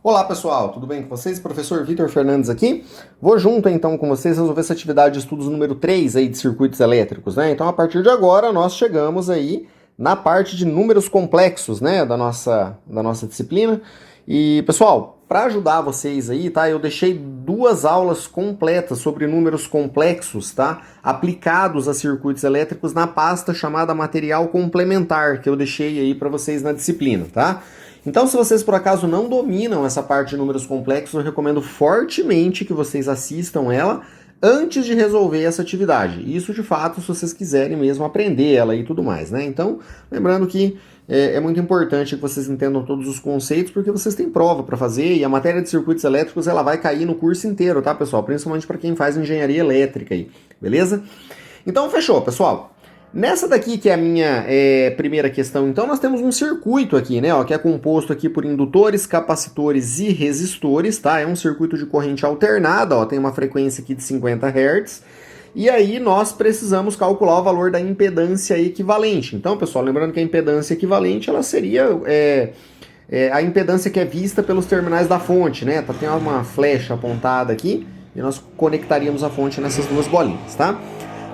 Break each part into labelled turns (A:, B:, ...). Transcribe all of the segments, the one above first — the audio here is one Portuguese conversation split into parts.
A: Olá pessoal, tudo bem com vocês? Professor Vitor Fernandes aqui. Vou junto então com vocês resolver essa atividade de estudos número 3 aí de circuitos elétricos, né? Então a partir de agora nós chegamos aí na parte de números complexos, né, da nossa disciplina. E pessoal, para ajudar vocês aí, tá? Eu deixei duas aulas completas sobre números complexos, tá? Aplicados a circuitos elétricos na pasta chamada material complementar, que eu deixei aí para vocês na disciplina, tá? Então, se vocês por acaso não dominam essa parte de números complexos, eu recomendo fortemente que vocês assistam ela antes de resolver essa atividade. Isso, de fato, se vocês quiserem mesmo aprender ela e tudo mais, né? Então, lembrando que é muito importante que vocês entendam todos os conceitos, porque vocês têm prova para fazer e a matéria de circuitos elétricos ela vai cair no curso inteiro, tá, pessoal? Principalmente para quem faz engenharia elétrica aí, beleza? Então, fechou, pessoal. Nessa daqui, que é a minha primeira questão, então, nós temos um circuito aqui, né, ó, que é composto aqui por indutores, capacitores e resistores, tá? É um circuito de corrente alternada, ó, tem uma frequência aqui de 50 Hz, e aí nós precisamos calcular o valor da impedância equivalente. Então, pessoal, lembrando que a impedância equivalente, ela seria a impedância que é vista pelos terminais da fonte, né? Tem uma flecha apontada aqui, e nós conectaríamos a fonte nessas duas bolinhas, tá?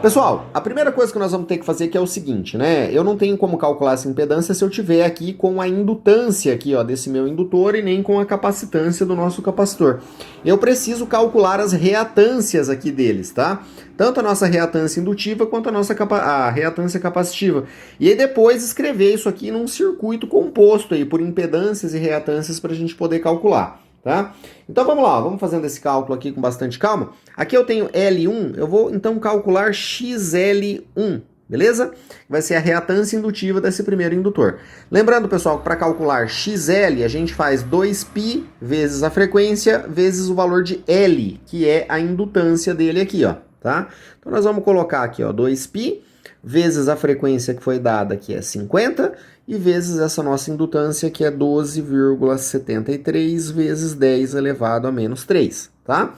A: Pessoal, a primeira coisa que nós vamos ter que fazer aqui é o seguinte, né? Eu não tenho como calcular essa impedância se eu tiver aqui com a indutância aqui, ó, desse meu indutor e nem com a capacitância do nosso capacitor. Eu preciso calcular as reatâncias aqui deles, tá? Tanto a nossa reatância indutiva quanto a reatância capacitiva. E aí depois escrever isso aqui num circuito composto aí por impedâncias e reatâncias para a gente poder calcular. Tá? Então vamos lá, vamos fazendo esse cálculo aqui com bastante calma. Aqui eu tenho L1, eu vou então calcular XL1, beleza? Vai ser a reatância indutiva desse primeiro indutor. Lembrando, pessoal, que para calcular XL, a gente faz 2π vezes a frequência vezes o valor de L, que é a indutância dele aqui, ó, tá? Então nós vamos colocar aqui, ó, 2π vezes a frequência que foi dada, que é 50, e vezes essa nossa indutância, que é 12,73 vezes 10 elevado a menos 3, tá?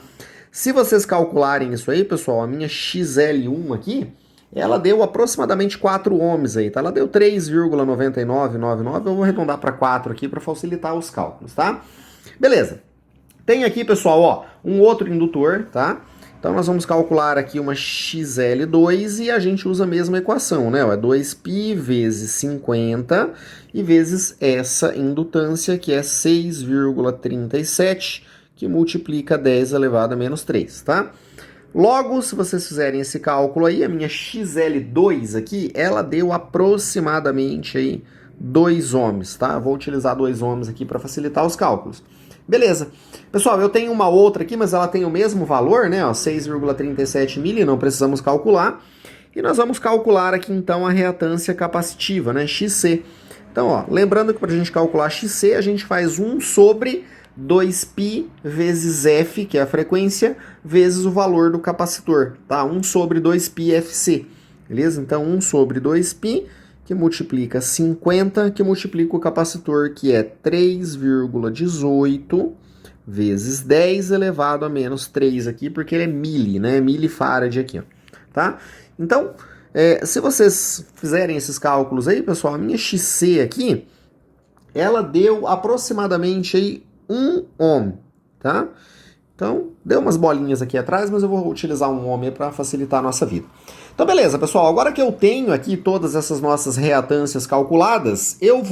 A: Se vocês calcularem isso aí, pessoal, a minha XL1 aqui, ela deu aproximadamente 4 ohms aí, tá? Ela deu 3,9999, eu vou arredondar para 4 aqui para facilitar os cálculos, tá? Beleza. Tem aqui, pessoal, ó, um outro indutor, tá? Então nós vamos calcular aqui uma XL2 e a gente usa a mesma equação, né? É 2π vezes 50 e vezes essa indutância, que é 6,37, que multiplica 10 elevado a menos 3, tá? Logo, se vocês fizerem esse cálculo aí, a minha XL2 aqui, ela deu aproximadamente aí 2 ohms, tá? Vou utilizar 2 ohms aqui para facilitar os cálculos. Beleza. Pessoal, eu tenho uma outra aqui, mas ela tem o mesmo valor, né? 6,37 mili, não precisamos calcular. E nós vamos calcular aqui, então, a reatância capacitiva, né? XC. Então, ó, lembrando que para a gente calcular XC, a gente faz 1 sobre 2π vezes F, que é a frequência, vezes o valor do capacitor, tá? 1 sobre 2π FC, beleza? Então, 1 sobre 2π, que multiplica 50, que multiplica o capacitor, que é 3,18 vezes 10 elevado a menos 3 aqui, porque ele é mili, né? Milifarad aqui, ó, tá? Então, se vocês fizerem esses cálculos aí, pessoal, a minha XC aqui, ela deu aproximadamente aí 1 ohm, tá? Então, deu umas bolinhas aqui atrás, mas eu vou utilizar um ohm para facilitar a nossa vida. Então, beleza, pessoal. Agora que eu tenho aqui todas essas nossas reatâncias calculadas, eu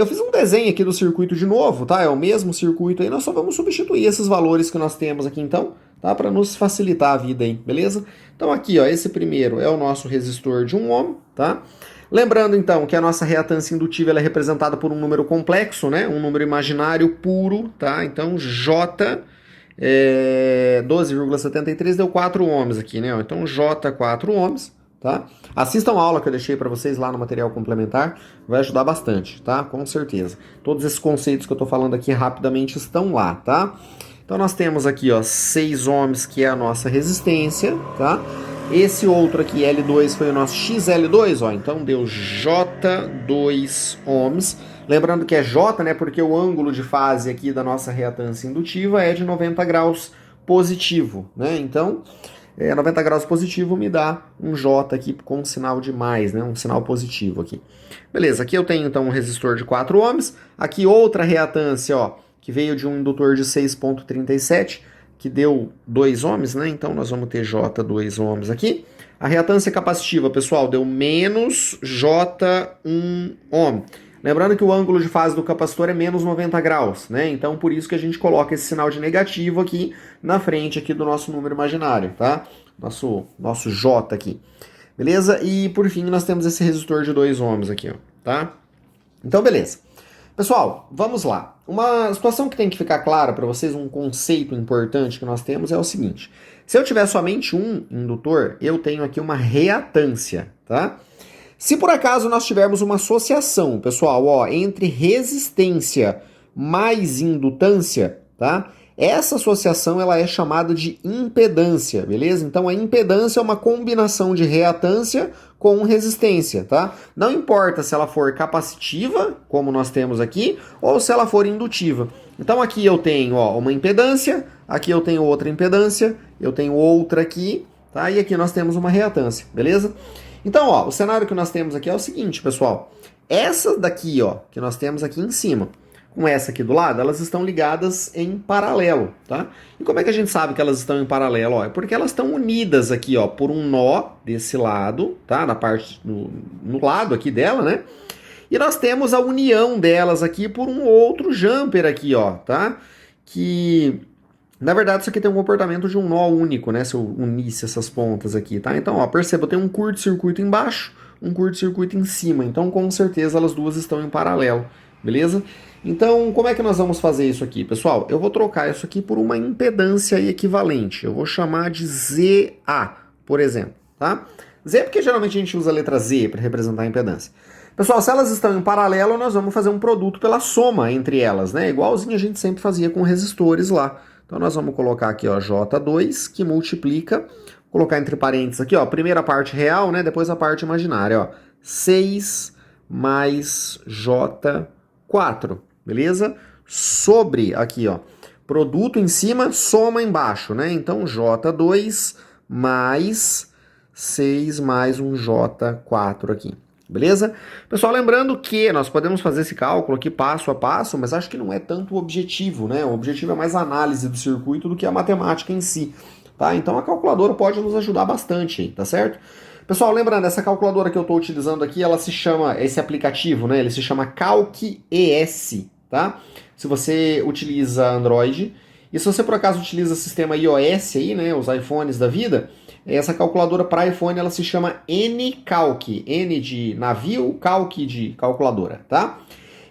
A: fiz um desenho aqui do circuito de novo, tá? É o mesmo circuito aí, nós só vamos substituir esses valores que nós temos aqui, então, tá? Para nos facilitar a vida aí, beleza? Então, aqui, ó, esse primeiro é o nosso resistor de 1 ohm, tá? Lembrando, então, que a nossa reatância indutiva ela é representada por um número complexo, né? Um número imaginário puro, tá? Então, J... 12,73 deu 4 ohms aqui, né? Então J 4 ohms, tá? Assistam a aula que eu deixei para vocês lá no material complementar, vai ajudar bastante, tá? Com certeza. Todos esses conceitos que eu tô falando aqui rapidamente estão lá, tá? Então nós temos aqui, ó, 6 ohms, que é a nossa resistência, tá? Esse outro aqui, L2, foi o nosso XL2, ó, então deu J2 ohms. Lembrando que é J, né, porque o ângulo de fase aqui da nossa reatância indutiva é de 90 graus positivo, né? Então, 90 graus positivo me dá um J aqui com um sinal de mais, né? Um sinal positivo aqui. Beleza, aqui eu tenho então um resistor de 4 ohms. Aqui outra reatância, ó, que veio de um indutor de 6,37, que deu 2 ohms, né? Então nós vamos ter J 2 ohms aqui. A reatância capacitiva, pessoal, deu menos J1 ohm. Lembrando que o ângulo de fase do capacitor é menos 90 graus, né? Então por isso que a gente coloca esse sinal de negativo aqui na frente aqui do nosso número imaginário, tá? Nosso J aqui. Beleza? E por fim nós temos esse resistor de 2 ohms aqui, ó, tá? Então beleza. Pessoal, vamos lá. Uma situação que tem que ficar clara para vocês, um conceito importante que nós temos é o seguinte. Se eu tiver somente um indutor, eu tenho aqui uma reatância, tá? Se por acaso nós tivermos uma associação, pessoal, ó, entre resistência mais indutância, tá? Essa associação ela é chamada de impedância, beleza? Então a impedância é uma combinação de reatância com resistência, tá? Não importa se ela for capacitiva, como nós temos aqui, ou se ela for indutiva. Então aqui eu tenho, ó, uma impedância, aqui eu tenho outra impedância, eu tenho outra aqui, tá? E aqui nós temos uma reatância, beleza? Então, ó, o cenário que nós temos aqui é o seguinte, pessoal. Essa daqui, ó, que nós temos aqui em cima, com essa aqui do lado, elas estão ligadas em paralelo, tá? E como é que a gente sabe que elas estão em paralelo? Ó, é porque elas estão unidas aqui, ó, por um nó desse lado, tá? Na parte, no lado aqui dela, né? E nós temos a união delas aqui por um outro jumper aqui, ó, tá? Que, na verdade, isso aqui tem um comportamento de um nó único, né? Se eu unisse essas pontas aqui, tá? Então, ó, perceba, eu tenho um curto-circuito embaixo, um curto-circuito em cima. Então, com certeza, elas duas estão em paralelo, beleza? Então, como é que nós vamos fazer isso aqui, pessoal? Eu vou trocar isso aqui por uma impedância equivalente. Eu vou chamar de ZA, por exemplo, tá? Z porque geralmente a gente usa a letra Z para representar a impedância. Pessoal, se elas estão em paralelo, nós vamos fazer um produto pela soma entre elas, né? Igualzinho a gente sempre fazia com resistores lá. Então, nós vamos colocar aqui, ó, J2, que multiplica, vou colocar entre parênteses aqui, ó, primeira parte real, né? Depois a parte imaginária, ó. 6 mais J4. Beleza? Sobre, aqui, ó, produto em cima, soma embaixo, né? Então, J2 mais 6 mais um J4 aqui. Beleza? Pessoal, lembrando que nós podemos fazer esse cálculo aqui passo a passo, mas acho que não é tanto o objetivo, né? O objetivo é mais a análise do circuito do que a matemática em si, tá? Então, a calculadora pode nos ajudar bastante, tá certo? Pessoal, lembrando, essa calculadora que eu estou utilizando aqui, ela se chama, esse aplicativo, né? Ele se chama CalcES, tá? Se você utiliza Android, e se você por acaso utiliza o sistema iOS aí, né? Os iPhones da vida, essa calculadora para iPhone, ela se chama Ncalc, N de navio, Calc de calculadora, tá?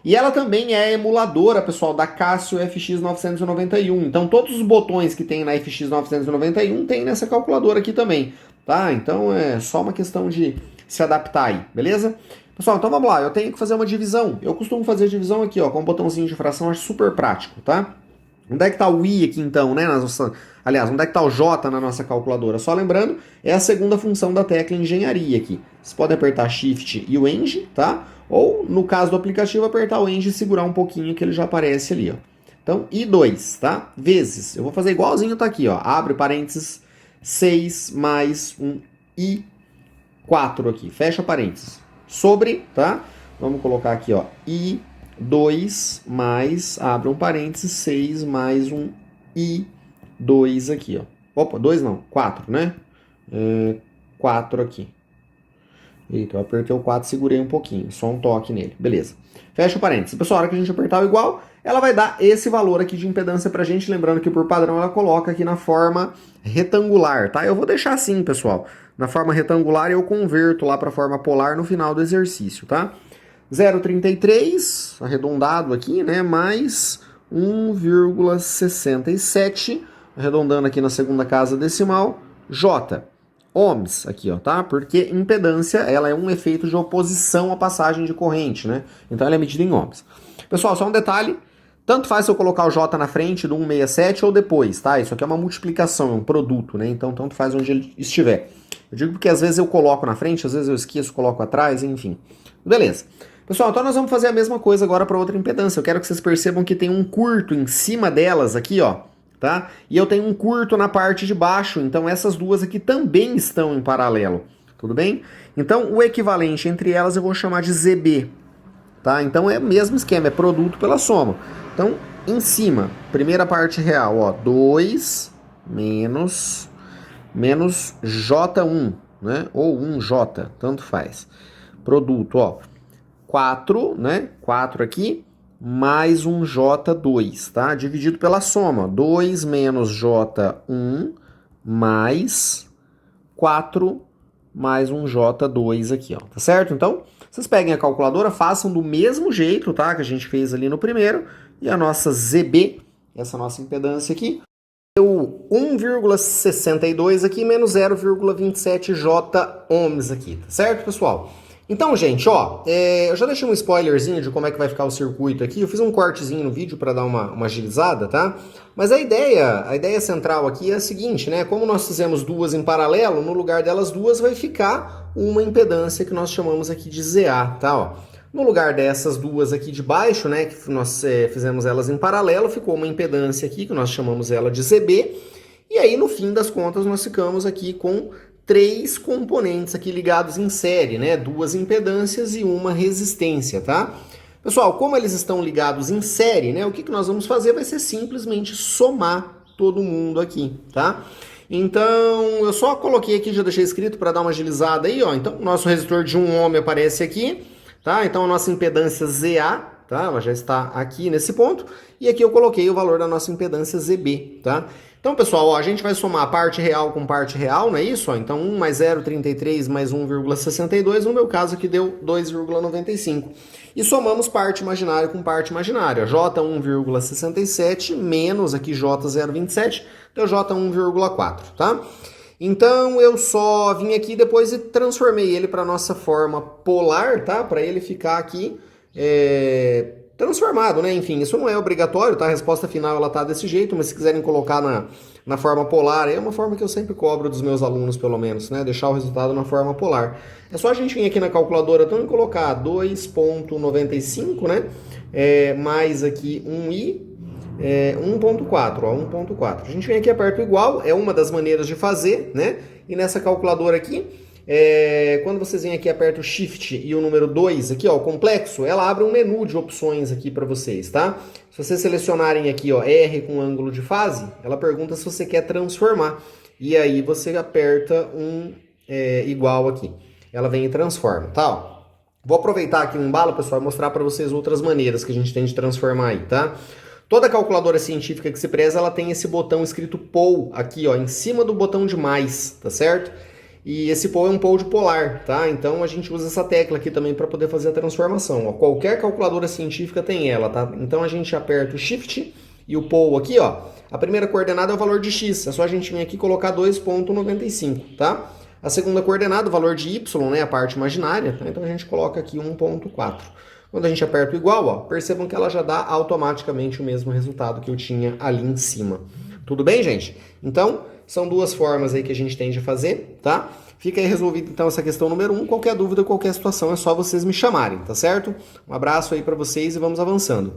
A: E ela também é emuladora, pessoal, da Casio FX991. Então, todos os botões que tem na FX991 tem nessa calculadora aqui também, tá? Então, é só uma questão de se adaptar aí, beleza? Pessoal, então vamos lá. Eu tenho que fazer uma divisão. Eu costumo fazer a divisão aqui, ó, com um botãozinho de fração, acho super prático, tá? Onde é que tá o I aqui, então, né? Aliás, onde é que tá o J na nossa calculadora? Só lembrando, é a segunda função da tecla engenharia aqui. Você pode apertar Shift e o Eng, tá? Ou, no caso do aplicativo, apertar o Eng e segurar um pouquinho que ele já aparece ali, ó. Então, I2, tá? Vezes. Eu vou fazer igualzinho tá aqui, ó. Abre parênteses, 6 mais um I4 aqui. Fecha parênteses. Sobre, tá? Vamos colocar aqui, ó. I2 mais, abre um parênteses, 6 mais um I2 aqui, ó. Opa, 2 não, 4, né? 4 aqui. Eita, eu apertei o 4 e segurei um pouquinho. Só um toque nele. Beleza. Fecha o parênteses. Pessoal, a hora que a gente apertar o igual, ela vai dar esse valor aqui de impedância pra gente. Lembrando que por padrão ela coloca aqui na forma retangular, tá? Eu vou deixar assim, pessoal. Na forma retangular eu converto lá pra forma polar no final do exercício, tá? 0,33, arredondado aqui, né? Mais 1,67, arredondando aqui na segunda casa decimal, J. Ohms aqui, ó, tá? Porque impedância, ela é um efeito de oposição à passagem de corrente, né? Então ela é medida em ohms. Pessoal, só um detalhe, tanto faz se eu colocar o J na frente do 167 ou depois, tá? Isso aqui é uma multiplicação, é um produto, né? Então tanto faz onde ele estiver. Eu digo porque às vezes eu coloco na frente, às vezes eu esqueço, coloco atrás, enfim. Beleza. Pessoal, então nós vamos fazer a mesma coisa agora para outra impedância. Eu quero que vocês percebam que tem um curto em cima delas aqui, ó. Tá? E eu tenho um curto na parte de baixo, então essas duas aqui também estão em paralelo, tudo bem? Então o equivalente entre elas eu vou chamar de ZB, tá? Então é o mesmo esquema, é produto pela soma. Então em cima, primeira parte real, ó, 2 menos J1, né? Ou 1J, tanto faz. Produto, ó, 4, né? 4 aqui, mais um J2, tá? Dividido pela soma, 2 menos J1 mais 4 mais um J2 aqui, ó, tá certo? Então, vocês peguem a calculadora, façam do mesmo jeito, tá? Que a gente fez ali no primeiro, e a nossa ZB, essa nossa impedância aqui, deu 1,62 aqui menos 0,27 J ohms aqui, tá certo, pessoal? Então, gente, ó, eu já deixei um spoilerzinho de como é que vai ficar o circuito aqui. Eu fiz um cortezinho no vídeo para dar uma agilizada, tá? Mas a ideia central aqui é a seguinte, né? Como nós fizemos duas em paralelo, no lugar delas duas vai ficar uma impedância que nós chamamos aqui de ZA, tá? Ó. No lugar dessas duas aqui de baixo, né, que nós fizemos elas em paralelo, ficou uma impedância aqui que nós chamamos ela de ZB. E aí, no fim das contas, nós ficamos aqui com 3 componentes aqui ligados em série, né? 2 impedâncias e uma resistência, tá? Pessoal, como eles estão ligados em série, né? O que nós vamos fazer vai ser simplesmente somar todo mundo aqui, tá? Então, eu só coloquei aqui, já deixei escrito para dar uma agilizada aí, ó. Então, o nosso resistor de 1 ohm aparece aqui, tá? Então, a nossa impedância ZA, tá? Ela já está aqui nesse ponto. E aqui eu coloquei o valor da nossa impedância ZB, tá? Então, pessoal, ó, a gente vai somar parte real com parte real, não é isso? Ó, então, 1 mais 0,33 mais 1,62, no meu caso aqui deu 2,95. E somamos parte imaginária com parte imaginária. J 1,67 menos aqui J 0,27, deu J 1,4, tá? Então, eu só vim aqui depois e transformei ele para a nossa forma polar, tá? Para ele ficar aqui transformado, né? Enfim, isso não é obrigatório, tá? A resposta final ela tá desse jeito, mas se quiserem colocar na forma polar, é uma forma que eu sempre cobro dos meus alunos, pelo menos, né? Deixar o resultado na forma polar. É só a gente vir aqui na calculadora então e colocar 2,95, né? Mais aqui 1,4, ó, 1,4. A gente vem aqui, aperta o igual, é uma das maneiras de fazer, né? E nessa calculadora aqui, quando vocês vêm aqui, aperta o Shift e o número 2 aqui, ó, o complexo, ela abre um menu de opções aqui para vocês, tá? Se vocês selecionarem aqui, ó, R com ângulo de fase, ela pergunta se você quer transformar. E aí você aperta igual aqui. Ela vem e transforma, tá? Ó. Vou aproveitar aqui um embalo, pessoal, e mostrar para vocês outras maneiras que a gente tem de transformar aí, tá? Toda calculadora científica que se preza, ela tem esse botão escrito POL aqui, ó, em cima do botão de mais, tá certo? E esse POL é um POL de polar, tá? Então a gente usa essa tecla aqui também para poder fazer a transformação. Ó. Qualquer calculadora científica tem ela, tá? Então a gente aperta o Shift e o POL aqui, ó. A primeira coordenada é o valor de x, é só a gente vir aqui e colocar 2,95, tá? A segunda coordenada, o valor de y, né? A parte imaginária, tá? Então a gente coloca aqui 1,4. Quando a gente aperta o igual, ó, percebam que ela já dá automaticamente o mesmo resultado que eu tinha ali em cima. Tudo bem, gente? Então, são duas formas aí que a gente tem de fazer, tá? Fica aí resolvida então essa questão número 1. Qualquer dúvida, qualquer situação, é só vocês me chamarem, tá certo? Um abraço aí para vocês e vamos avançando.